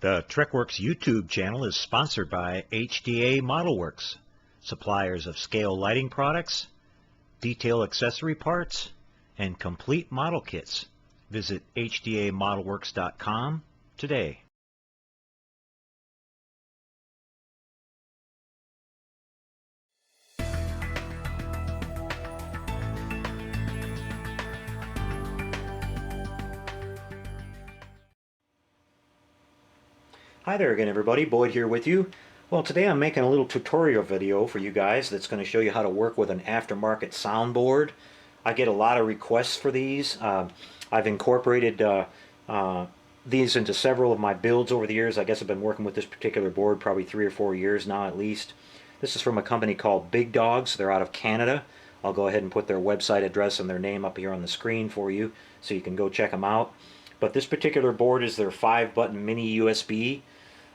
The TrekWorks YouTube channel is sponsored by HDA ModelWorks, suppliers of scale lighting products, detail accessory parts, and complete model kits. Visit HDAModelWorks.com today. Hi there again, everybody. Boyd here with you. Well, today I'm making a little tutorial video for you guys that's going to show you how to work with an aftermarket soundboard. I get a lot of requests for these. I've incorporated these into several of my builds over the years. I guess I've been working with this particular board probably 3 or 4 years now at least. This is from a company called Big Dogs. They're out of Canada. I'll go ahead and put their website address and their name up here on the screen for you so you can go check them out. But this particular board is their 5-button mini USB.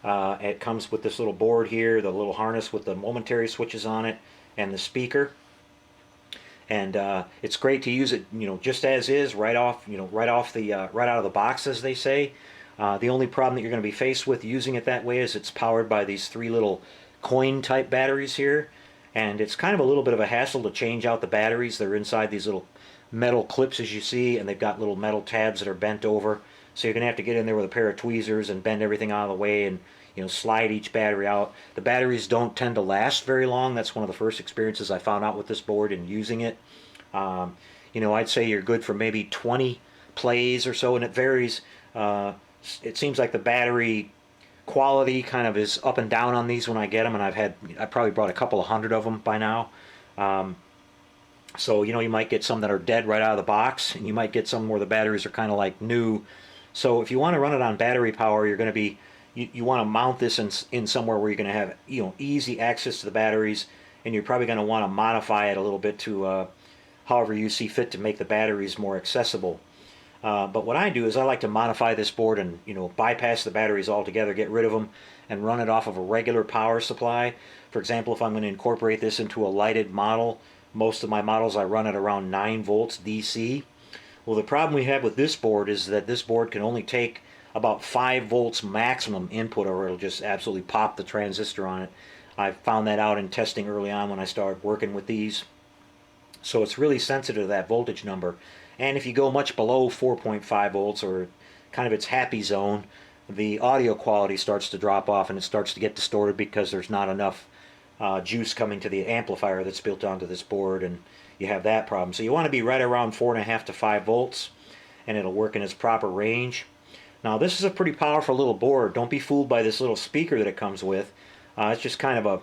It comes with this little board here, the little harness with the momentary switches on it, and the speaker. And it's great to use it, just as is, right out of the box, as they say. The only problem that you're going to be faced with using it that way is it's powered by these 3 little coin-type batteries here, and it's kind of a little bit of a hassle to change out the batteries. They're inside these little metal clips, as you see, and they've got little metal tabs that are bent over. So you're going to have to get in there with a pair of tweezers and bend everything out of the way and slide each battery out. The batteries don't tend to last very long. That's one of the first experiences I found out with this board and using it. I'd say you're good for maybe 20 plays or so, and it varies. It seems like the battery quality kind of is up and down on these when I get them, and I probably brought a couple of hundred of them by now. So you might get some that are dead right out of the box, and you might get some where the batteries are kind of like new. So if you want to run it on battery power, you're going to be you want to mount this in somewhere where you're going to have easy access to the batteries, and you're probably going to want to modify it a little bit to however you see fit to make the batteries more accessible. But what I do is I like to modify this board and bypass the batteries altogether, get rid of them, and run it off of a regular power supply. For example, if I'm going to incorporate this into a lighted model, most of my models I run at around 9 volts DC. Well, the problem we have with this board is that this board can only take about 5 volts maximum input, or it'll just absolutely pop the transistor on it. I found that out in testing early on when I started working with these. So it's really sensitive to that voltage number. And if you go much below 4.5 volts, or kind of its happy zone, the audio quality starts to drop off and it starts to get distorted because there's not enough juice coming to the amplifier that's built onto this board, and you have that problem. So you want to be right around 4.5 to 5 volts, and it'll work in its proper range. Now this is a pretty powerful little board. Don't be fooled by this little speaker that it comes with. It's just kind of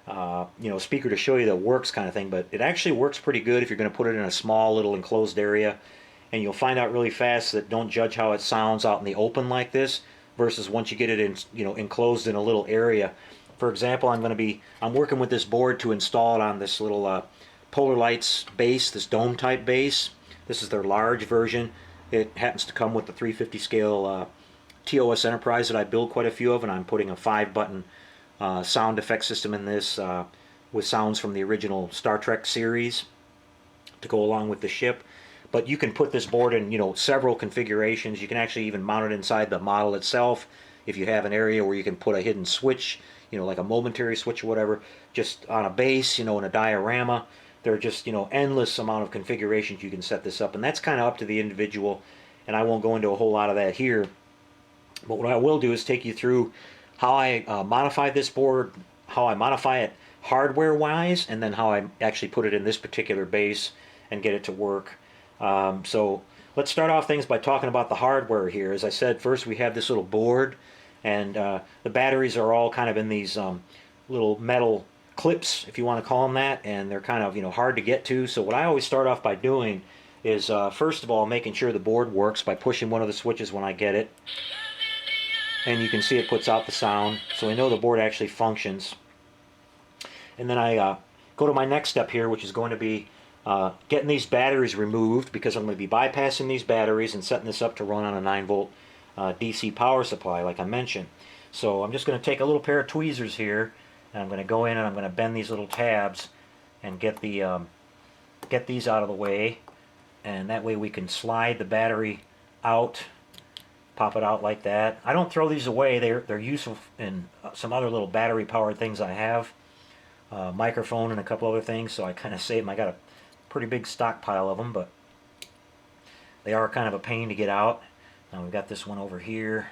a speaker to show you that it works kind of thing, but it actually works pretty good if you're going to put it in a small little enclosed area. And you'll find out really fast that don't judge how it sounds out in the open like this versus once you get it in, enclosed in a little area. For example, I'm working with this board to install it on this little Polar Lights base, this dome type base. This is their large version. It happens to come with the 350 scale TOS Enterprise that I build quite a few of, and I'm putting a 5-button sound effect system in this with sounds from the original Star Trek series to go along with the ship. But you can put this board in several configurations. You can actually even mount it inside the model itself if you have an area where you can put a hidden switch, like a momentary switch or whatever, just on a base, in a diorama. There are just endless amount of configurations you can set this up, and that's kind of up to the individual, and I won't go into a whole lot of that here. But what I will do is take you through how I modify this board, how I modify it hardware wise, and then how I actually put it in this particular base and get it to work. So let's start off things by talking about the hardware here. As I said, first we have this little board, and the batteries are all kind of in these little metal clips, if you want to call them that, and they're kind of hard to get to. So what I always start off by doing is first of all making sure the board works by pushing one of the switches when I get it, and you can see it puts out the sound, so I know the board actually functions. And then I go to my next step here, which is going to be getting these batteries removed, because I'm going to be bypassing these batteries and setting this up to run on a 9 volt DC power supply like I mentioned. So I'm just going to take a little pair of tweezers here, and I'm going to go in and I'm going to bend these little tabs and get these out of the way, and that way we can slide the battery out Pop it out like that. I don't throw these away. They're useful in some other little battery powered things I have. Microphone and a couple other things, so I kind of save them. I got a pretty big stockpile of them, but they are kind of a pain to get out. Now we've got this one over here.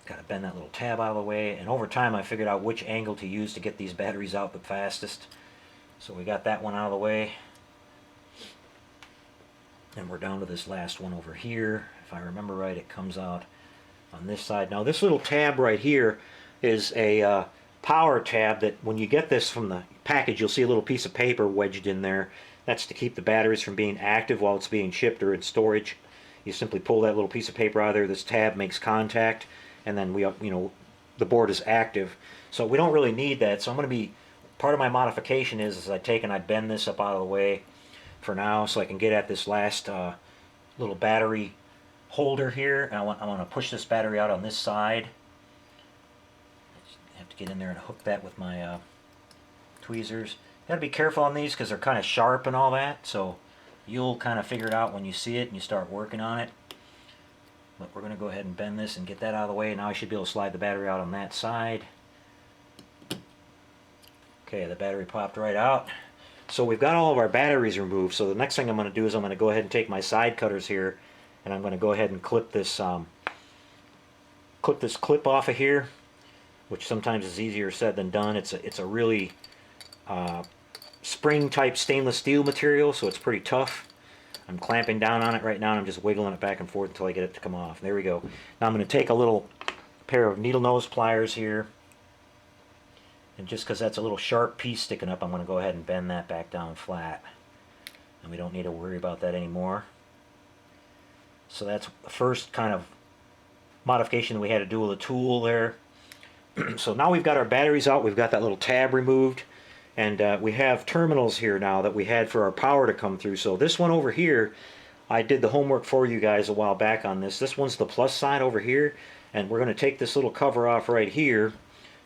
Got to bend that little tab out of the way, and over time I figured out which angle to use to get these batteries out the fastest. So we got that one out of the way. And we're down to this last one over here. If I remember right, it comes out on this side. Now this little tab right here is a power tab that when you get this from the package, you'll see a little piece of paper wedged in there. That's to keep the batteries from being active while it's being shipped or in storage. You simply pull that little piece of paper out of there. This tab makes contact, and then the board is active. So we don't really need that. So I'm going to be, part of my modification is I take and I bend this up out of the way for now, so I can get at this last little battery holder here. And I want to push this battery out on this side. I have to get in there and hook that with my tweezers. You got to be careful on these because they're kind of sharp and all that. So you'll kind of figure it out when you see it and you start working on it. But we're going to go ahead and bend this and get that out of the way. Now I should be able to slide the battery out on that side. Okay, the battery popped right out. So we've got all of our batteries removed. So the next thing I'm going to do is I'm going to go ahead and take my side cutters here, and I'm going to go ahead and clip this clip off of here, which sometimes is easier said than done. It's a really spring type stainless steel material, so it's pretty tough. I'm clamping down on it right now, and I'm just wiggling it back and forth until I get it to come off. There we go. Now I'm going to take a little pair of needle nose pliers here, and just because that's a little sharp piece sticking up, I'm going to go ahead and bend that back down flat. And we don't need to worry about that anymore. So that's the first kind of modification that we had to do with the tool there. So now we've got our batteries out, we've got that little tab removed, and we have terminals here now that we had for our power to come through. So this one over here, I did the homework for you guys a while back on this. This one's the plus side over here, and we're going to take this little cover off right here.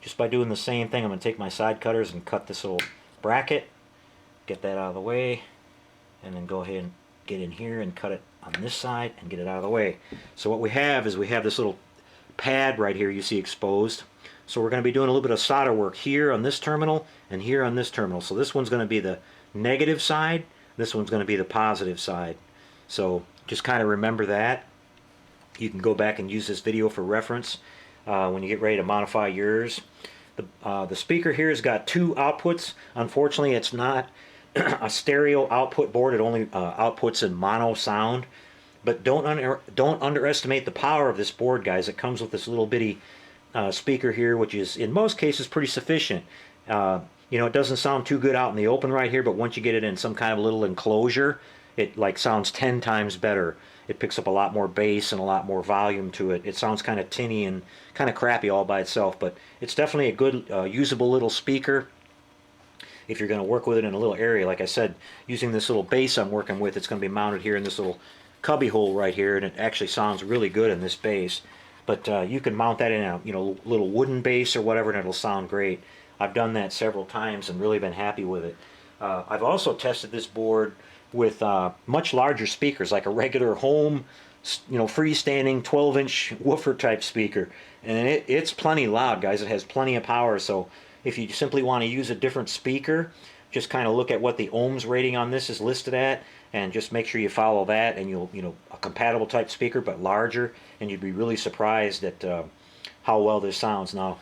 Just by doing the same thing, I'm going to take my side cutters and cut this little bracket, get that out of the way, and then go ahead and get in here and cut it on this side and get it out of the way. So what we have is we have this little pad right here you see exposed. So we're going to be doing a little bit of solder work here on this terminal and here on this terminal. So this one's going to be the negative side, this one's going to be the positive side. So just kind of remember that. You can go back and use this video for reference when you get ready to modify yours. The speaker here has got two outputs. Unfortunately, it's not a stereo output board. It only outputs in mono sound. But don't underestimate the power of this board, guys. It comes with this little bitty speaker here, which is in most cases pretty sufficient. It doesn't sound too good out in the open right here, but once you get it in some kind of little enclosure, it like sounds 10 times better. It picks up a lot more bass and a lot more volume to it. It sounds kind of tinny and kind of crappy all by itself, but it's definitely a good usable little speaker if you're going to work with it in a little area. Like I said, using this little bass I'm working with, it's going to be mounted here in this little cubby hole right here, and it actually sounds really good in this bass. But you can mount that in a little wooden bass or whatever, and it'll sound great. I've done that several times and really been happy with it. I've also tested this board with much larger speakers, like a regular home, freestanding 12-inch woofer type speaker, and it's plenty loud, guys. It has plenty of power. So if you simply want to use a different speaker, just kind of look at what the ohms rating on this is listed at, and just make sure you follow that, and you'll a compatible type speaker but larger, and you'd be really surprised at how well this sounds. Now,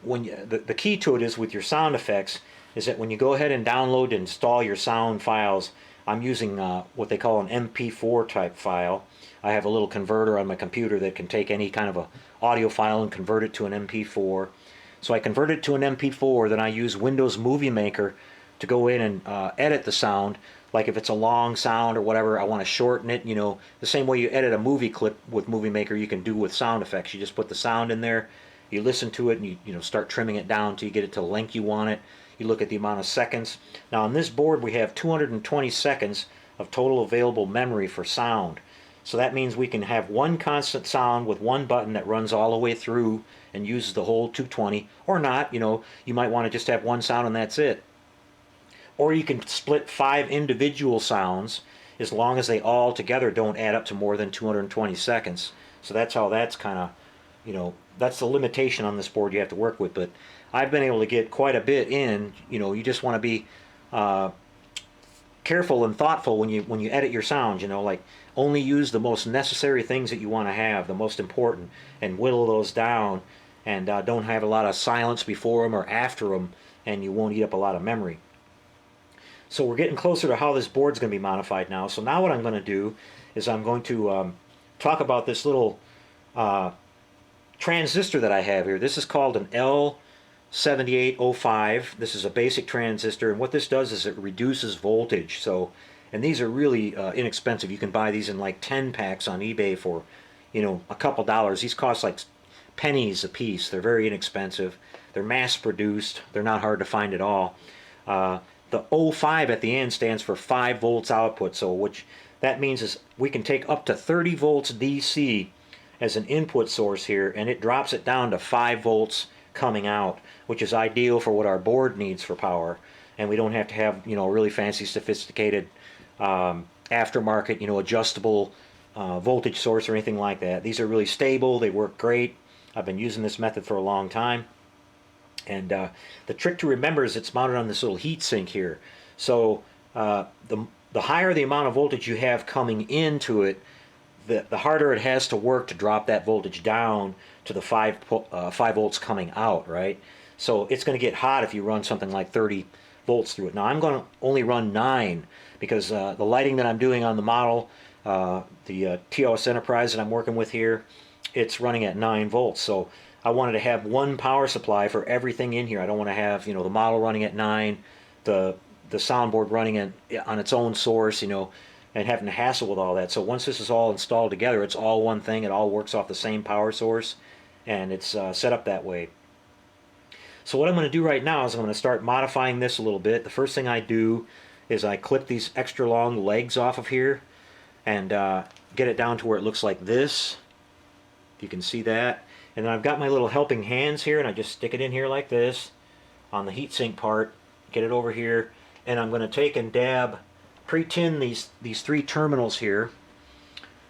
when the key to it is with your sound effects is that when you go ahead and download and install your sound files, I'm using what they call an MP4 type file. I have a little converter on my computer that can take any kind of a audio file and convert it to an MP4. So I convert it to an MP4, then I use Windows Movie Maker to go in and edit the sound. Like if it's a long sound or whatever, I want to shorten it. The same way you edit a movie clip with Movie Maker, you can do with sound effects. You just put the sound in there, you listen to it, and you start trimming it down till you get it to the length you want it. You look at the amount of seconds. Now on this board we have 220 seconds of total available memory for sound. So that means we can have one constant sound with one button that runs all the way through and uses the whole 220, or not. You might want to just have one sound and that's it. Or you can split 5 individual sounds as long as they all together don't add up to more than 220 seconds. So that's how that's kind of, that's the limitation on this board you have to work with. But I've been able to get quite a bit in. You just want to be careful and thoughtful when you edit your sounds. Like only use the most necessary things that you want to have, the most important, and whittle those down. And don't have a lot of silence before them or after them, and you won't eat up a lot of memory. So we're getting closer to how this board's going to be modified now. So now what I'm going to do is I'm going to talk about this little transistor that I have here. This is called an L7805. This is a basic transistor, and what this does is it reduces voltage. And these are really inexpensive. You can buy these in like 10 packs on eBay for, a couple dollars. These cost like pennies a piece. They're very inexpensive. They're mass produced. They're not hard to find at all. The 05 at the end stands for 5 volts output, so which that means is we can take up to 30 volts DC as an input source here, and it drops it down to 5 volts coming out, which is ideal for what our board needs for power. And we don't have to have really fancy, sophisticated aftermarket adjustable voltage source or anything like that. These are really stable. They work great. I've been using this method for a long time. And the trick to remember is it's mounted on this little heat sink here. So the higher the amount of voltage you have coming into it, the harder it has to work to drop that voltage down to the 5 volts coming out, right? So it's going to get hot if you run something like 30 volts through it. Now I'm going to only run 9 because the lighting that I'm doing on the model, the TOS Enterprise that I'm working with here, it's running at 9 volts. So I wanted to have one power supply for everything in here. I don't want to have the model running at 9, the soundboard running on its own source, and having to hassle with all that. So once this is all installed together, it's all one thing. It all works off the same power source, and it's set up that way. So what I'm going to do right now is I'm going to start modifying this a little bit. The first thing I do is I clip these extra long legs off of here and get it down to where it looks like this. You can see that. And then I've got my little helping hands here, and I just stick it in here like this on the heatsink part, get it over here, and I'm going to take and pre-tin these 3 terminals here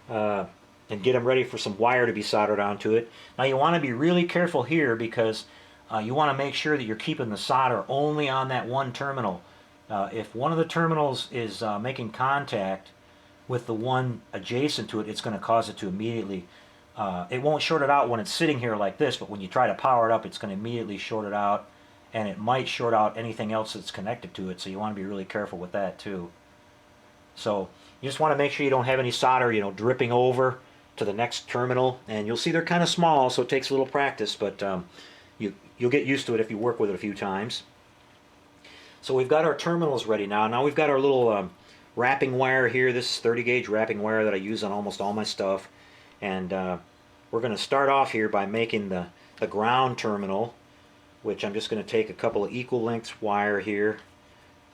and get them ready for some wire to be soldered onto it. Now you want to be really careful here because you want to make sure that you're keeping the solder only on that one terminal. If one of the terminals is making contact with the one adjacent to it, it's going to cause it to immediately it won't short it out when it's sitting here like this, but when you try to power it up, it's going to immediately short it out, and it might short out anything else that's connected to it, so you want to be really careful with that too. So you just want to make sure you don't have any solder dripping over to the next terminal, and you'll see they're kind of small, so it takes a little practice, but you'll get used to it if you work with it a few times. So we've got our terminals ready now. Now we've got our little wrapping wire here. This is 30 gauge wrapping wire that I use on almost all my stuff. And we're going to start off here by making the ground terminal, which I'm just going to take a couple of equal lengths wire here.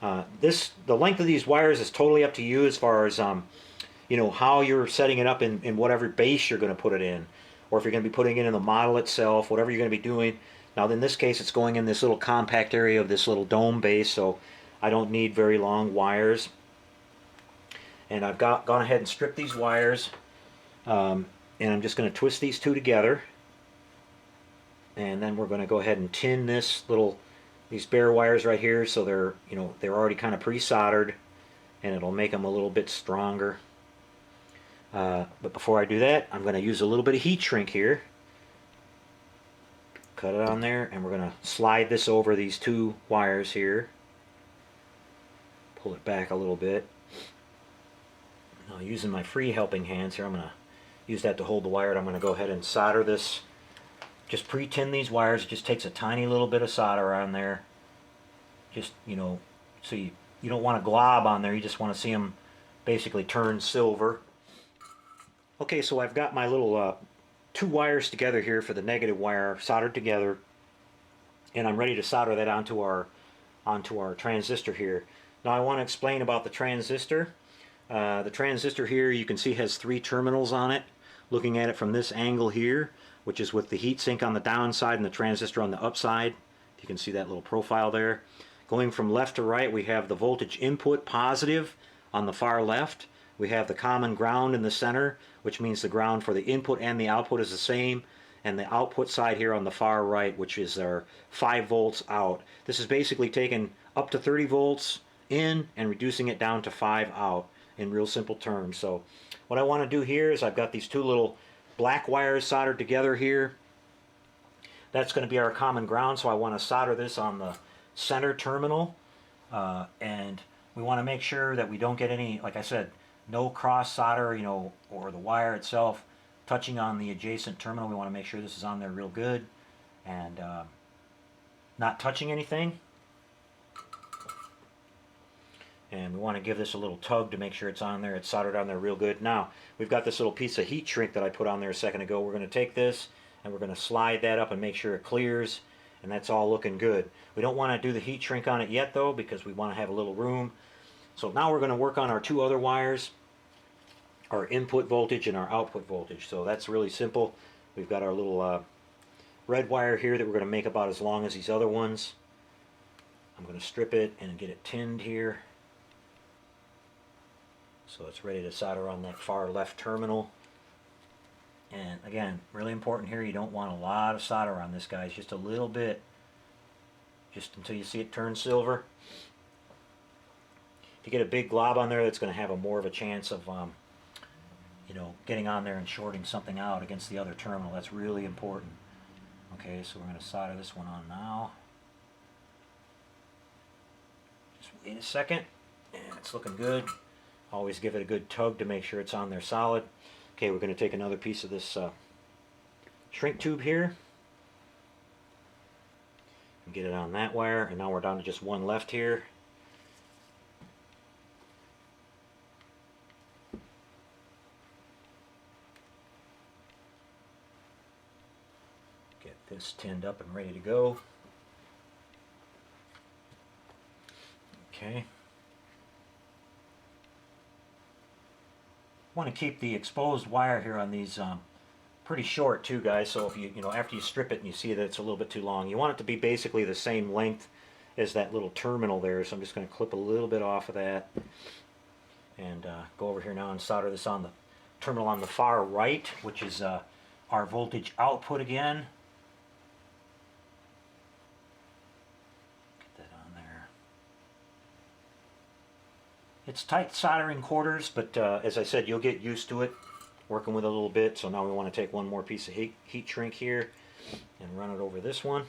The length of these wires is totally up to you as far as how you're setting it up in whatever base you're going to put it in, or if you're going to be putting it in the model itself, whatever you're going to be doing. Now in this case it's going in this little compact area of this little dome base, so I don't need very long wires. And I've gone ahead and stripped these wires, and I'm just going to twist these two together, and then we're going to go ahead and tin these bare wires right here, so they're already kind of pre-soldered, and it'll make them a little bit stronger. But before I do that, I'm going to use a little bit of heat shrink here. Cut it on there, and we're going to slide this over these 2 wires here. Pull it back a little bit. Now using my free helping hands here, I'm going to use that to hold the wire. I'm going to go ahead and solder this. Just pre-tin these wires. It just takes a tiny little bit of solder on there. Just, so you don't want a glob on there. You just want to see them basically turn silver. Okay, so I've got my little 2 wires together here for the negative wire soldered together, and I'm ready to solder that onto our transistor here. Now I want to explain about the transistor. The transistor here, you can see, has 3 terminals on it. Looking at it from this angle here, which is with the heatsink on the downside and the transistor on the upside. You can see that little profile there. Going from left to right, we have the voltage input positive on the far left, We have the common ground in the center, which means the ground for the input and the output is the same, and the output side here on the far right, which is our 5 volts out. This is basically taking up to 30 volts in and reducing it down to 5 out in real simple terms. So what I want to do here is I've got these two little black wires soldered together here. That's going to be our common ground, so I want to solder this on the center terminal, and we want to make sure that we don't get any, like I said, no cross solder, you know, or the wire itself touching on the adjacent terminal. We want to make sure this is on there real good and not touching anything. And we want to give this a little tug to make sure it's on there. It's soldered on there real good. Now, we've got this little piece of heat shrink that I put on there a second ago. We're going to take this and we're going to slide that up and make sure it clears, and that's all looking good. We don't want to do the heat shrink on it yet though, because we want to have a little room. So now we're going to work on our two other wires, our input voltage and our output voltage. So that's really simple. We've got our little red wire here that we're going to make about as long as these other ones. I'm going to strip it and get it tinned here, so it's ready to solder on that far left terminal. And again, really important here, you don't want a lot of solder on this, guys, just a little bit, just until you see it turn silver. If you get a big glob on there, that's going to have more of a chance of you know, getting on there and shorting something out against the other terminal. That's really important. Okay, so we're going to solder this one on now. Just wait a second, and it's looking good. Always give it a good tug to make sure it's on there solid. Okay, we're going to take another piece of this shrink tube here and get it on that wire, and now we're down to just one left here. Get this tinned up and ready to go. Okay. Want to keep the exposed wire here on these pretty short too, guys, so if you know, after you strip it and you see that it's a little bit too long, you want it to be basically the same length as that little terminal there. So I'm just going to clip a little bit off of that and go over here now and solder this on the terminal on the far right, which is our voltage output again. Get that on there. It's tight soldering quarters, but as I said, you'll get used to it working with it a little bit. So now we want to take one more piece of heat shrink here and run it over this one.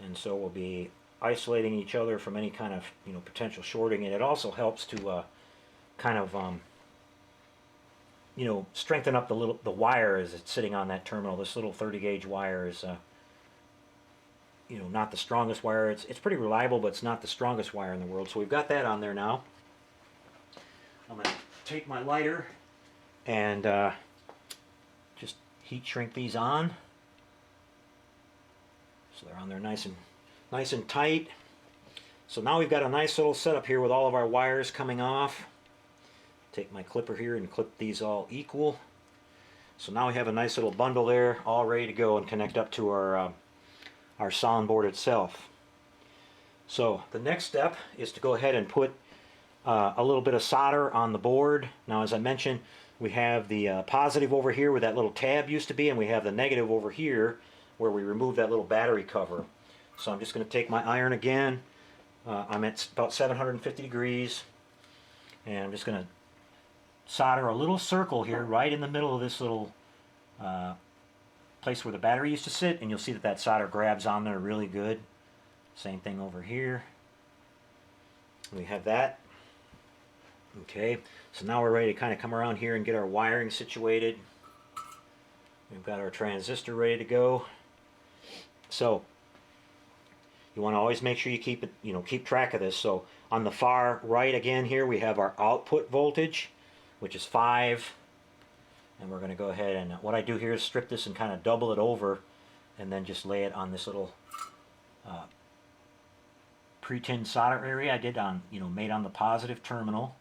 And so we'll be isolating each other from any kind of, you know, potential shorting, and it also helps to kind of you know, strengthen up the wire as it's sitting on that terminal. This little 30 gauge wire is you know, not the strongest wire. It's pretty reliable, but it's not the strongest wire in the world. So we've got that on there now. I'm going to take my lighter and just heat shrink these on, so they're on there nice and tight. So now we've got a nice little setup here with all of our wires coming off. Take my clipper here and clip these all equal. So now we have a nice little bundle there, all ready to go and connect up to our soundboard itself. So the next step is to go ahead and put a little bit of solder on the board. Now, as I mentioned, we have the positive over here where that little tab used to be, and we have the negative over here where we removed that little battery cover. So I'm just going to take my iron again. I'm at about 750 degrees, and I'm just going to solder a little circle here right in the middle of this little place where the battery used to sit, and you'll see that that solder grabs on there really good. Same thing over here. We have that. Okay, so now we're ready to kind of come around here and get our wiring situated. We've got our transistor ready to go. So you want to always make sure you keep it, you know, keep track of this. So on the far right again here we have our output voltage, which is 5, and we're going to go ahead and what I do here is strip this and kind of double it over and then just lay it on this little pre-tinned solder area I did on, you know, made on the positive terminal,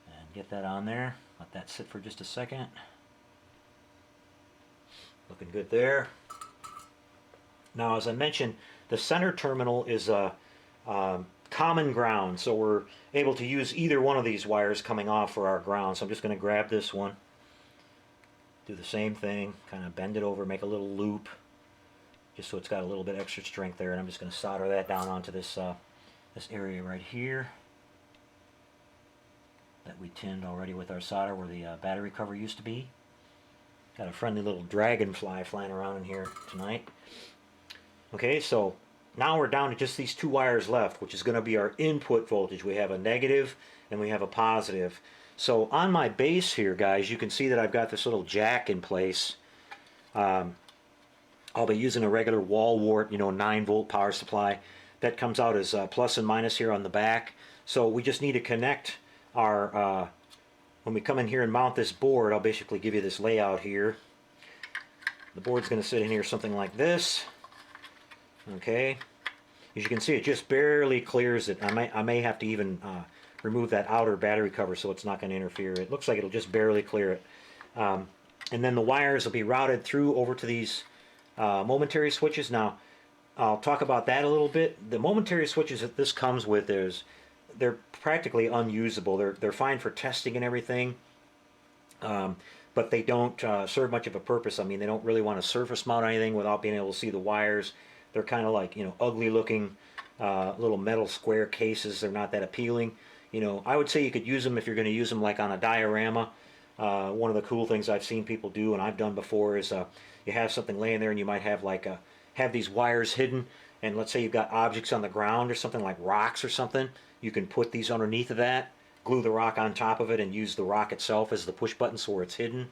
and get that on there. Let that sit for just a second. Looking good there. Now, as I mentioned, the center terminal is common ground, so we're able to use either one of these wires coming off for our ground. So I'm just going to grab this one, do the same thing, kind of bend it over, make a little loop, just so it's got a little bit extra strength there, and I'm just going to solder that down onto this this area right here that we tinned already with our solder where the battery cover used to be. Got a friendly little dragonfly flying around in here tonight. Okay, so now we're down to just these two wires left, which is going to be our input voltage. We have a negative and we have a positive. So on my base here, guys, you can see that I've got this little jack in place. I'll be using a regular wall wart, 9-volt power supply. That comes out as plus and minus here on the back. So we just need to connect our, when we come in here and mount this board, I'll basically give you this layout here. The board's going to sit in here something like this. Okay, as you can see, it just barely clears it. I may have to even remove that outer battery cover so it's not going to interfere. It looks like it'll just barely clear it. And then the wires will be routed through over to these momentary switches. Now, I'll talk about that a little bit. The momentary switches that this comes with, they're practically unusable. They're fine for testing and everything, but they don't serve much of a purpose. I mean, they don't really want to surface mount anything without being able to see the wires. They're kind of like, ugly looking little metal square cases. They're not that appealing. I would say you could use them if you're going to use them like on a diorama. One of the cool things I've seen people do, and I've done before, is you have something laying there and you might have have these wires hidden, and let's say you've got objects on the ground or something like rocks or something. You can put these underneath of that, glue the rock on top of it, and use the rock itself as the push button so where it's hidden.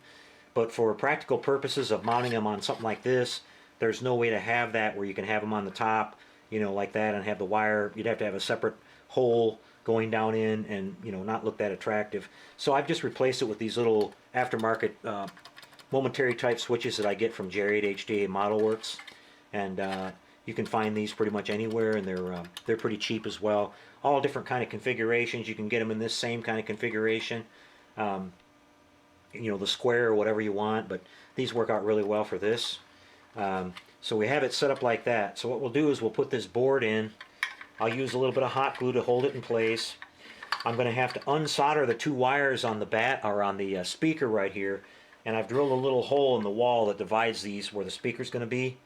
But for practical purposes of mounting them on something like this, there's no way to have that where you can have them on the top, like that, and have the wire. You'd have to have a separate hole going down in and, not look that attractive. So I've just replaced it with these little aftermarket momentary type switches that I get from Jerry at HDA Model Works. And you can find these pretty much anywhere, and they're pretty cheap as well. All different kind of configurations. You can get them in this same kind of configuration. The square or whatever you want, but these work out really well for this. So we have it set up like that. So what we'll do is we'll put this board in. I'll use a little bit of hot glue to hold it in place. I'm going to have to unsolder the two wires on the speaker right here, and I've drilled a little hole in the wall that divides these where the speaker's going to be.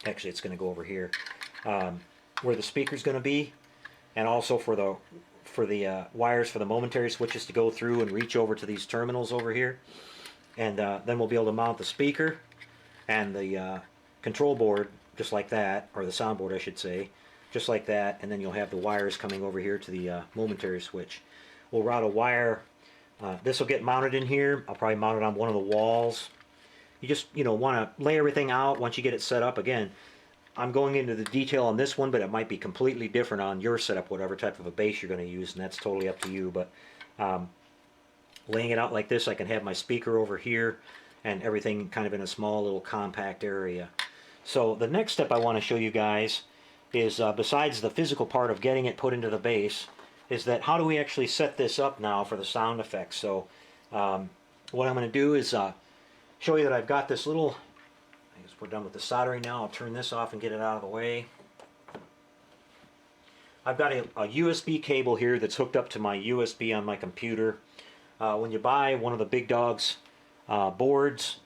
Actually, it's going to go over here, where the speaker's going to be, and also for the wires for the momentary switches to go through and reach over to these terminals over here. And then we'll be able to mount the speaker and the control board just like that, or the soundboard I should say, just like that, and then you'll have the wires coming over here to the momentary switch. We'll route a wire. This will get mounted in here. I'll probably mount it on one of the walls. You just want to lay everything out once you get it set up. Again, I'm going into the detail on this one, but it might be completely different on your setup, whatever type of a base you're going to use, and that's totally up to you. But laying it out like this, I can have my speaker over here and everything kind of in a small little compact area. So the next step I want to show you guys is, besides the physical part of getting it put into the base, is that how do we actually set this up now for the sound effects. So what I'm going to do is show you that I've got this little, I guess we're done with the soldering now. I'll turn this off and get it out of the way. I've got a USB cable here that's hooked up to my USB on my computer. When you buy one of the big dogs boards,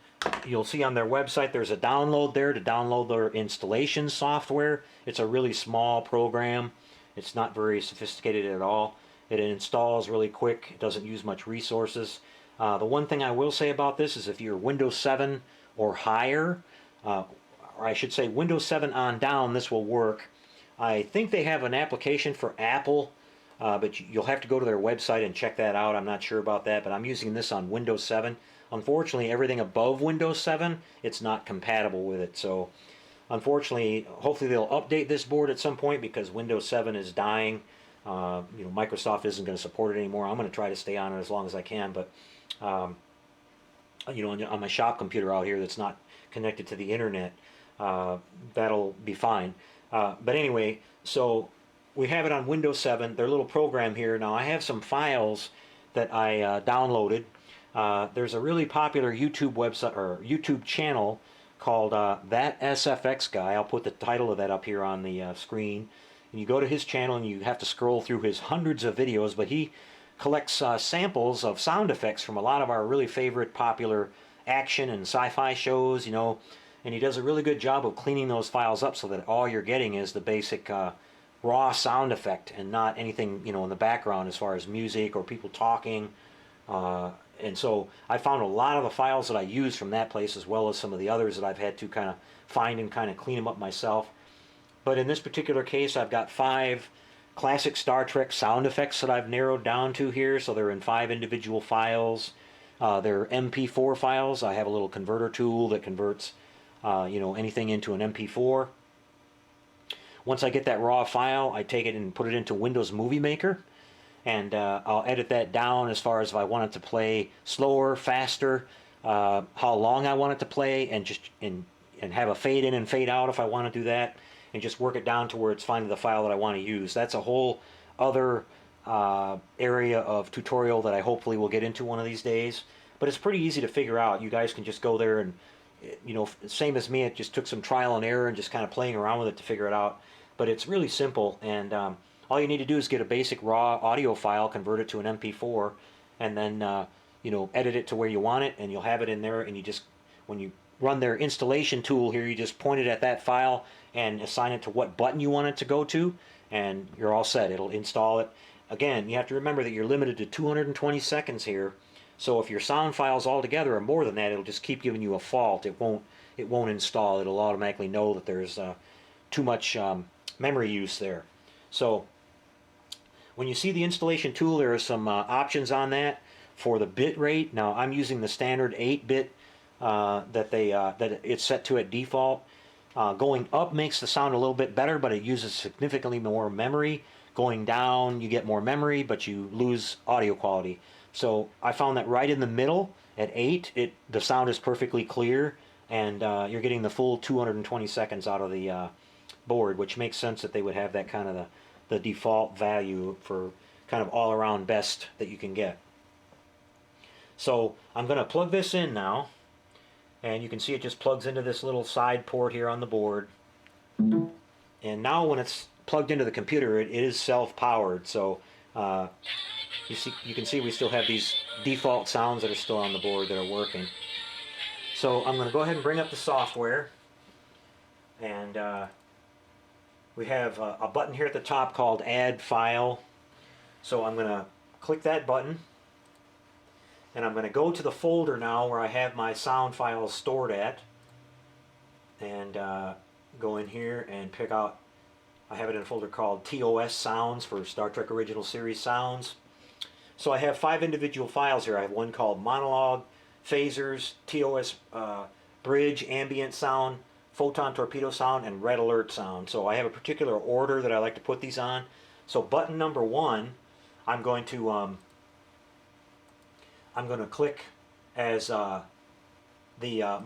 you'll see on their website there's a download there to download their installation software. It's a really small program. It's not very sophisticated at all. It installs really quick. It doesn't use much resources. The one thing I will say about this is if you're Windows 7 or higher, or I should say Windows 7 on down, this will work. I think they have an application for Apple, but you'll have to go to their website and check that out. I'm not sure about that, but I'm using this on Windows 7. Unfortunately, everything above Windows 7, it's not compatible with it. So, unfortunately, hopefully they'll update this board at some point because Windows 7 is dying. Microsoft isn't going to support it anymore. I'm going to try to stay on it as long as I can, but on my shop computer out here that's not connected to the internet, that'll be fine. But anyway, so we have it on Windows 7, their little program here. Now I have some files that I downloaded. There's a really popular YouTube website or YouTube channel called That SFX Guy. I'll put the title of that up here on the screen. and you go to his channel and you have to scroll through his hundreds of videos, but he collects samples of sound effects from a lot of our really favorite popular action and sci-fi shows, you know, and he does a really good job of cleaning those files up so that all you're getting is the basic raw sound effect and not anything, you know, in the background as far as music or people talking. And so I found a lot of the files that I use from that place, as well as some of the others that I've had to kind of find and kind of clean them up myself. But in this particular case, I've got 5 classic Star Trek sound effects that I've narrowed down to here. So they're in 5 individual files. They're MP4 files. I have a little converter tool that converts you know, anything into an MP4. Once I get that raw file, I take it and put it into Windows Movie Maker, and I'll edit that down as far as if I want it to play slower, faster, how long I want it to play, and just and have a fade in and fade out if I want to do that, and just work it down to where it's finding the file that I want to use. That's a whole other area of tutorial that I hopefully will get into one of these days. But it's pretty easy to figure out. You guys can just go there and, you know, same as me, it just took some trial and error and just kind of playing around with it to figure it out. But it's really simple, and all you need to do is get a basic raw audio file, convert it to an MP4, and then you know, edit it to where you want it, and you'll have it in there. And you just, when you run their installation tool here, you just point it at that file and assign it to what button you want it to go to, and you're all set. It'll install it. Again, you have to remember that you're limited to 220 seconds here. So if your sound files altogether are more than that, it'll just keep giving you a fault. It won't install. It'll automatically know that there's too much memory use there. So when you see the installation tool, there are some options on that for the bit rate. Now I'm using the standard 8-bit that it's set to at default. Going up makes the sound a little bit better, but it uses significantly more memory. Going down, you get more memory, but you lose audio quality. So I found that right in the middle at 8, the sound is perfectly clear, and you're getting the full 220 seconds out of the board, which makes sense that they would have that kind of the default value for kind of all around best that you can get. So I'm going to plug this in now, and you can see it just plugs into this little side port here on the board. And now when it's plugged into the computer, it is self-powered. So you can see we still have these default sounds that are still on the board that are working. So I'm going to go ahead and bring up the software, and we have a button here at the top called Add File. So I'm going to click that button, and I'm going to go to the folder now where I have my sound files stored at, and go in here and pick out, I have it in a folder called TOS Sounds for Star Trek Original Series Sounds. So I have 5 individual files here. I have one called Monologue, Phasers, TOS Bridge, Ambient Sound, Photon Torpedo Sound, and Red Alert Sound. So I have a particular order that I like to put these on. So button number 1, I'm going to click as the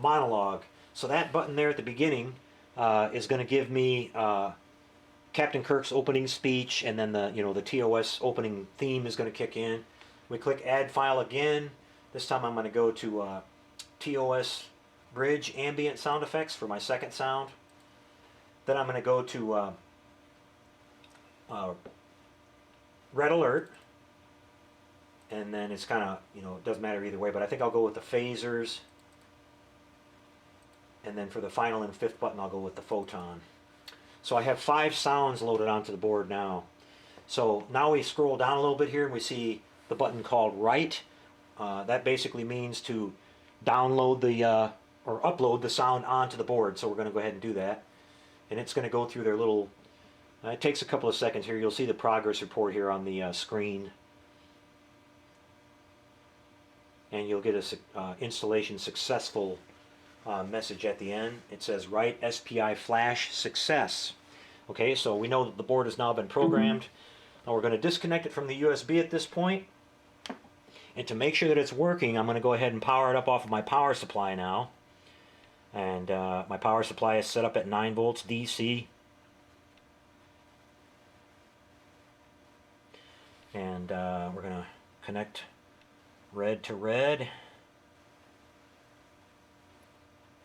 monologue. So that button there at the beginning is going to give me Captain Kirk's opening speech, and then the TOS opening theme is going to kick in. We click Add File again. This time I'm going to go to TOS Bridge Ambient Sound Effects for my second sound. Then I'm going to go to Red Alert, and then it's kind of, it doesn't matter either way, but I think I'll go with the Phasers, and then for the final and 5th button I'll go with the Photon. So I have 5 sounds loaded onto the board now. So now we scroll down a little bit here and we see the button called Write. That basically means to download or upload the sound onto the board. So we're going to go ahead and do that. And it's going to go through their little, it takes a couple of seconds here. You'll see the progress report here on the screen. And you'll get a installation successful message at the end. It says Write SPI Flash Success. Okay, so we know that the board has now been programmed. Now we're going to disconnect it from the USB at this point. And to make sure that it's working, I'm going to go ahead and power it up off of my power supply now. And my power supply is set up at 9 volts DC. And we're going to connect red to red.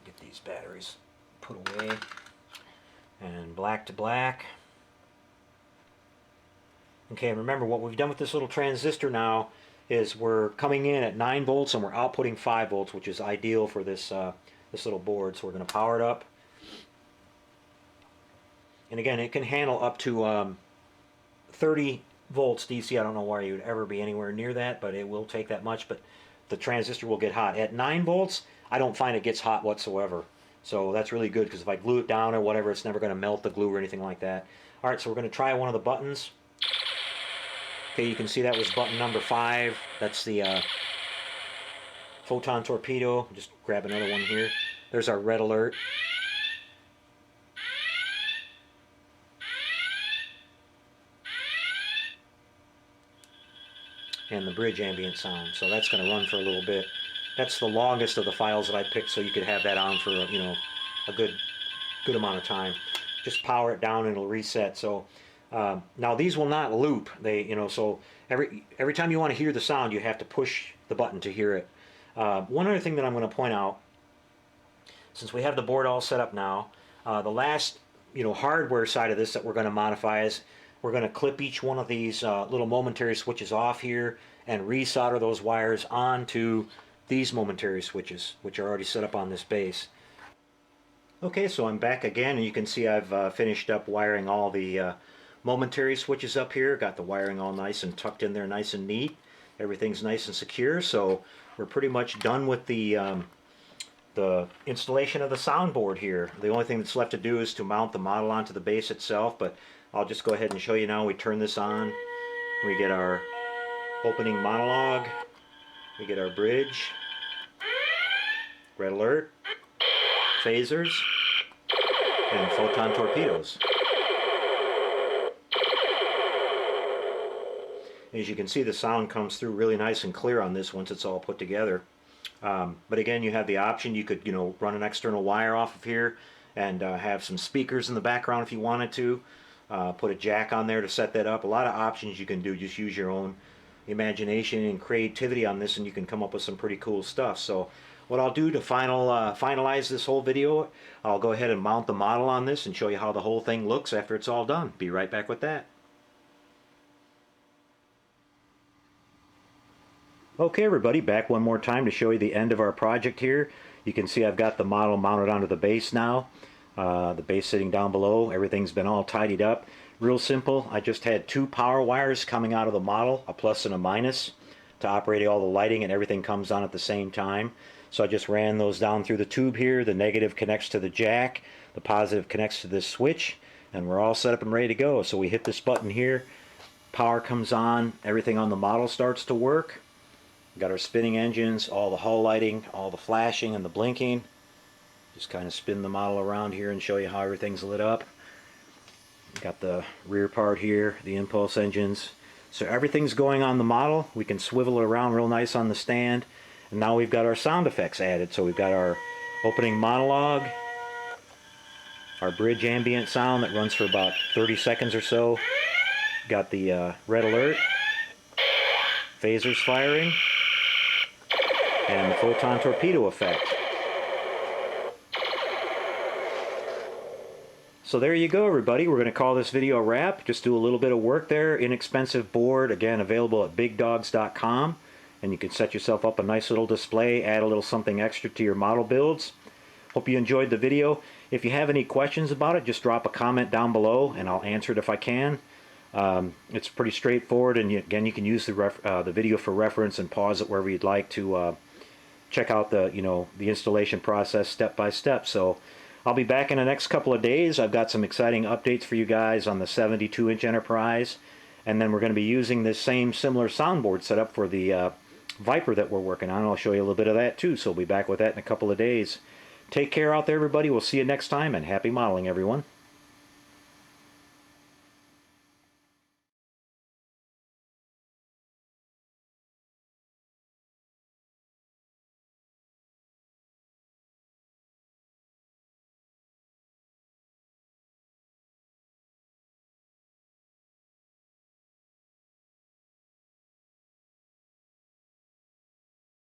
Get these batteries put away. And black to black. Okay, and remember what we've done with this little transistor now is we're coming in at 9 volts and we're outputting 5 volts, which is ideal for this this little board. So we're going to power it up. And again, it can handle up to 30 volts DC. I don't know why you would ever be anywhere near that, but it will take that much. But the transistor will get hot. At 9 volts, I don't find it gets hot whatsoever. So that's really good, because if I glue it down or whatever, it's never going to melt the glue or anything like that. All right, so we're going to try one of the buttons. Okay, you can see that was button number 5. That's the photon torpedo. Just grab another one here. There's our red alert. And the bridge ambient sound. So that's going to run for a little bit. That's the longest of the files that I picked, so you could have that on for a good amount of time. Just power it down and it'll reset. So now these will not loop. They so every time you want to hear the sound, you have to push the button to hear it. One other thing that I'm going to point out, since we have the board all set up now, the last hardware side of this that we're going to modify is we're going to clip each one of these little momentary switches off here and resolder those wires onto these momentary switches, which are already set up on this base. Okay, so I'm back again, and you can see I've finished up wiring all the momentary switches up here. Got the wiring all nice and tucked in there, nice and neat. Everything's nice and secure, so we're pretty much done with the installation of the soundboard here. The only thing that's left to do is to mount the model onto the base itself, but I'll just go ahead and show you now. We turn this on, we get our opening monologue, we get our bridge, red alert, phasers, and photon torpedoes. As you can see, the sound comes through really nice and clear on this once it's all put together. But again, you have the option, you could run an external wire off of here and have some speakers in the background if you wanted to. Put a jack on there to set that up. A lot of options you can do. Just use your own imagination and creativity on this, and you can come up with some pretty cool stuff. So what I'll do to finalize this whole video, I'll go ahead and mount the model on this and show you how the whole thing looks after it's all done. Be right back with that. Okay, everybody, back one more time to show you the end of our project here. You can see I've got the model mounted onto the base now. The base sitting down below. Everything's been all tidied up. Real simple. I just had 2 power wires coming out of the model, a plus and a minus, to operate all the lighting, and everything comes on at the same time. So I just ran those down through the tube here. The negative connects to the jack, the positive connects to this switch, and we're all set up and ready to go. So we hit this button here, power comes on, everything on the model starts to work. We've got our spinning engines, all the hull lighting, all the flashing and the blinking. Just kind of spin the model around here and show you how everything's lit up. Got the rear part here, the impulse engines. So everything's going on the model. We can swivel it around real nice on the stand. And now we've got our sound effects added. So we've got our opening monologue, our bridge ambient sound that runs for about 30 seconds or so. Got the red alert, phasers firing, and the photon torpedo effect. So there you go, everybody. We're going to call this video a wrap. Just do a little bit of work there. Inexpensive board, again, available at bigdogs.com. And you can set yourself up a nice little display, add a little something extra to your model builds. Hope you enjoyed the video. If you have any questions about it, just drop a comment down below and I'll answer it if I can. It's pretty straightforward, and again, you can use the video for reference and pause it wherever you'd like to check out the installation process step by step. So I'll be back in the next couple of days. I've got some exciting updates for you guys on the 72-inch Enterprise, and then we're going to be using this same similar soundboard setup for the Viper that we're working on. I'll show you a little bit of that too, so we'll be back with that in a couple of days. Take care out there, everybody. We'll see you next time, and happy modeling, everyone.